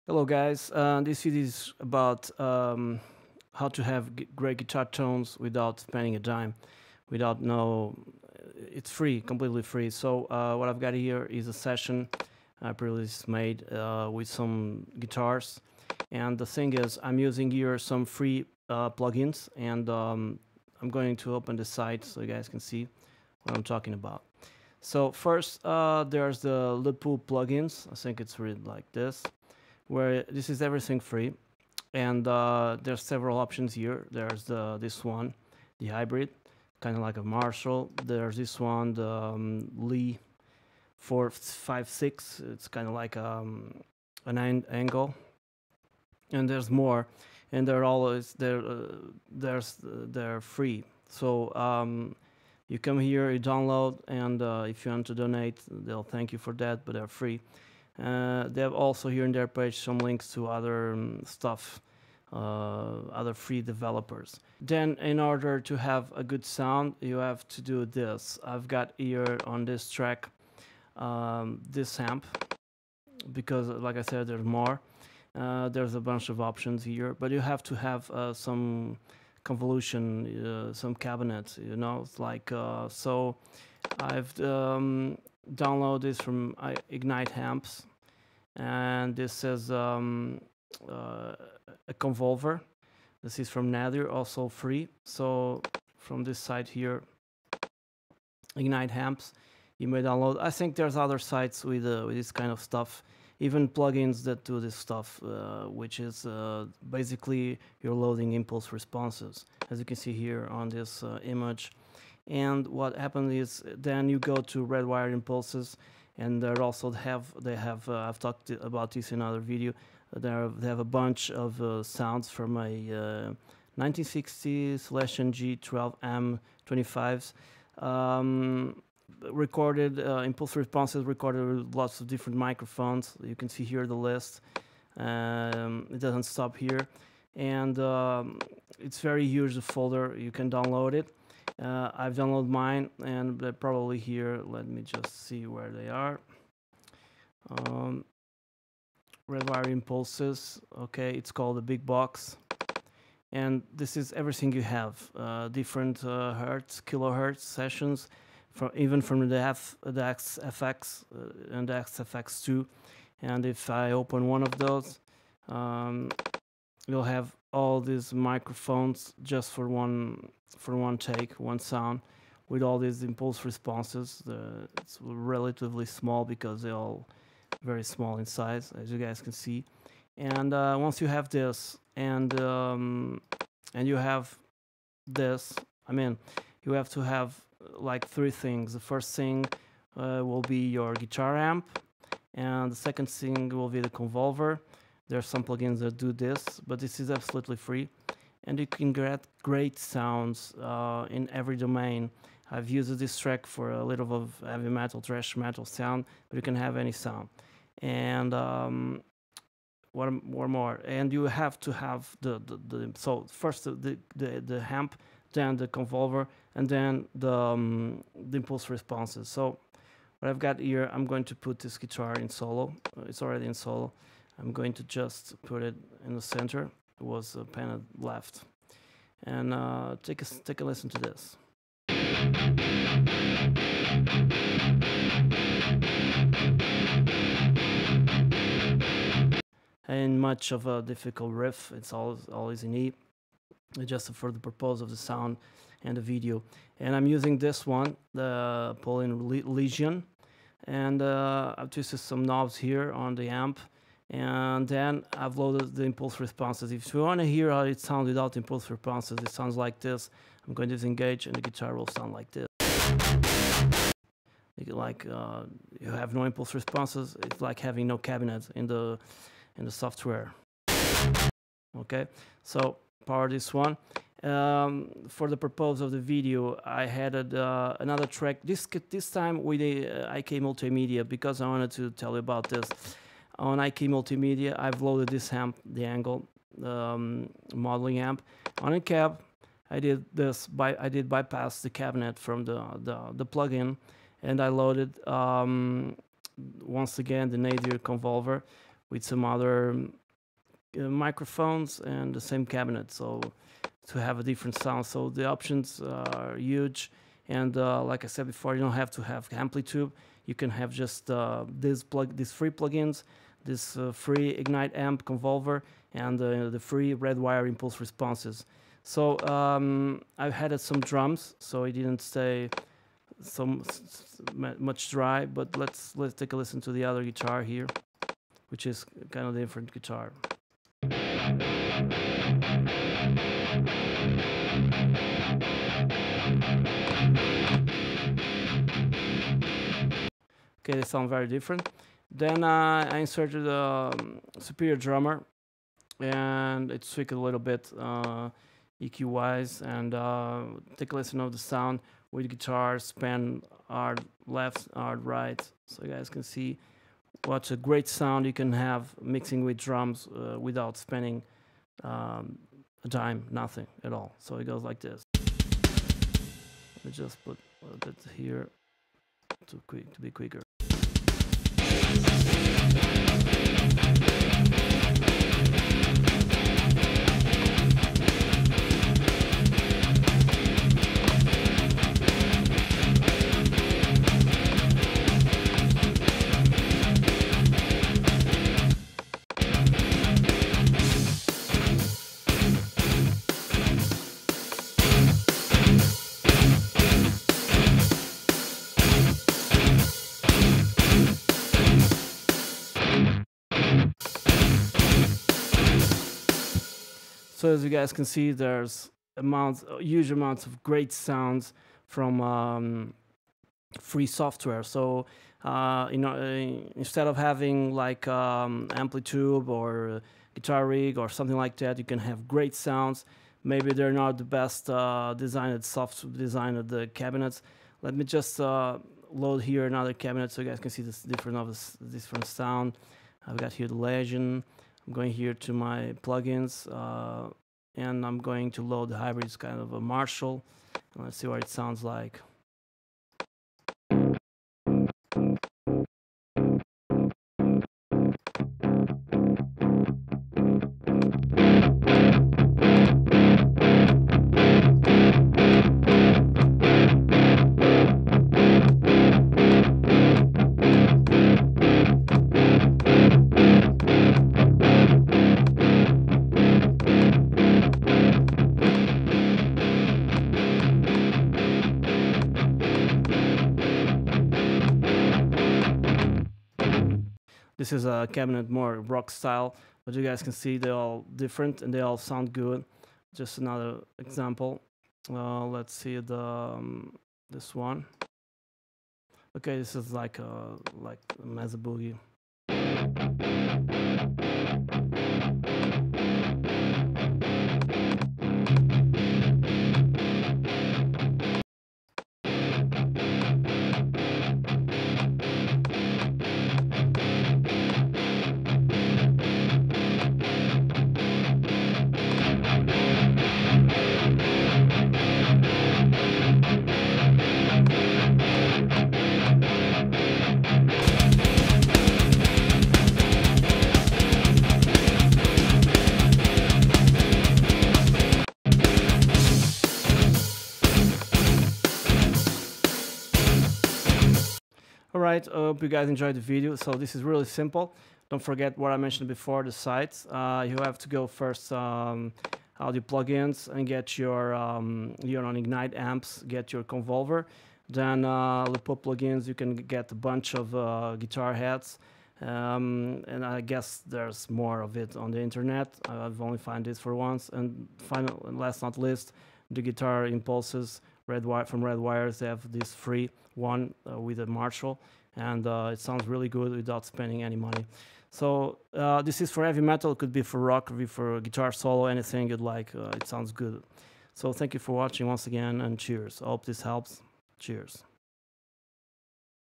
Hello guys, this video is about how to have great guitar tones without spending a dime, without it's free, completely free. So what I've got here is a session I previously made with some guitars, and the thing is I'm using here some free plugins, and I'm going to open the site so you guys can see what I'm talking about. So first there's the Les Paul plugins. I think it's read like this, where this is everything free, and there's several options here. There's this one, the hybrid, kind of like a Marshall. There's this one, the Lee 456. It's kind of like an angle, and there's more, and they're free. So you come here, you download, and if you want to donate, they'll thank you for that, but they're free. They have also here in their page some links to other stuff, other free developers. Then in order to have a good sound, you have to do this. I've got here on this track this amp, because like I said, there's more. There's a bunch of options here, but you have to have some convolution, some cabinets, it's like so I've download this from Ignite Amps, and this is a convolver. This is from Nadir, also free. So from this site here, Ignite Amps, you may download. I think there's other sites with this kind of stuff, even plugins that do this stuff, which is basically you're loading impulse responses, as you can see here on this image. And what happened is then you go to red wire impulses, and they also have I've talked about this in another video. They have a bunch of sounds from a 1960 /NG 12M25s recorded, impulse responses recorded with lots of different microphones. You can see here the list. It doesn't stop here, and it's very huge, the folder. You can download it. I've downloaded mine, and they're probably here. Let me just see where they are. Red wire impulses. Okay, it's called a big box, and this is everything you have. Different hertz, kilohertz sessions, even from the XFX and the XFX2. And if I open one of those, you'll have all these microphones just for one take, one sound, with all these impulse responses. It's relatively small because they're all very small in size, as you guys can see. And once you have this, and you have this, I mean, you have to have like three things. The first thing will be your guitar amp, and the second thing will be the convolver. There are some plugins that do this, but this is absolutely free, and you can get great sounds in every domain. I've used this track for a little of heavy metal, thrash metal sound, but you can have any sound. And one more, and you have to have so first the amp, then the convolver, and then the impulse responses. So what I've got here, I'm going to put this guitar in solo. It's already in solo. I'm going to just put it in the center. It was panned left, and take a listen to this. And much of a difficult riff. It's always in E, just for the purpose of the sound and the video. And I'm using this one, the Pauline Legion, and I've twisted some knobs here on the amp. And then I've loaded the impulse responses. If you want to hear how it sounds without impulse responses, it sounds like this. I'm going to disengage, and the guitar will sound like this. Like you have no impulse responses. It's like having no cabinet in the software. Okay, so power this one. For the purpose of the video, I added another track. This time with the IK Multimedia, because I wanted to tell you about this. On IK Multimedia, I've loaded this amp, the Angle modeling amp. On a cab, I did bypass the cabinet from the plugin, and I loaded once again the Nadir convolver with some other microphones and the same cabinet, so to have a different sound. So the options are huge, and like I said before, you don't have to have amplitude. You can have just these free plugins, this free Ignite amp convolver, and the free red wire impulse responses. So I've added some drums, so it didn't stay so much dry. But let's take a listen to the other guitar here, which is kind of a different guitar. Okay, they sound very different. Then I inserted a superior drummer, and it tweaked a little bit EQ wise, and take a listen of the sound with guitars pan hard left, hard right, so you guys can see what a great sound you can have mixing with drums without spending a dime, nothing at all. So it goes like this. Let me just put a bit here to be quicker. So as you guys can see, there's huge amounts of great sounds from free software. So instead of having like amplitude or guitar rig or something like that, you can have great sounds. Maybe they're not the best designed cabinets. Let me just load here another cabinet so you guys can see this different sound. I've got here the Legend. I'm going here to my plugins, and I'm going to load the hybrid. It's kind of a Marshall. Let's see what it sounds like. This is a cabinet more rock style, but you guys can see they're all different and they all sound good. Just another example. Let's see this one. Okay, this is like a Mesa Boogie. Alright, I hope you guys enjoyed the video. So this is really simple. Don't forget what I mentioned before, the sites. You have to go first audio plugins and get your Ignite amps, get your convolver. Then Les Paul plugins, you can get a bunch of guitar heads. And I guess there's more of it on the internet. I've only found this for once. And final, and last not least, the guitar impulses from Red Wires. They have this free one with a Marshall, and it sounds really good without spending any money. So this is for heavy metal. It could be for rock, could be for guitar solo, anything you'd like. It sounds good. So thank you for watching once again, and cheers. I hope this helps. Cheers.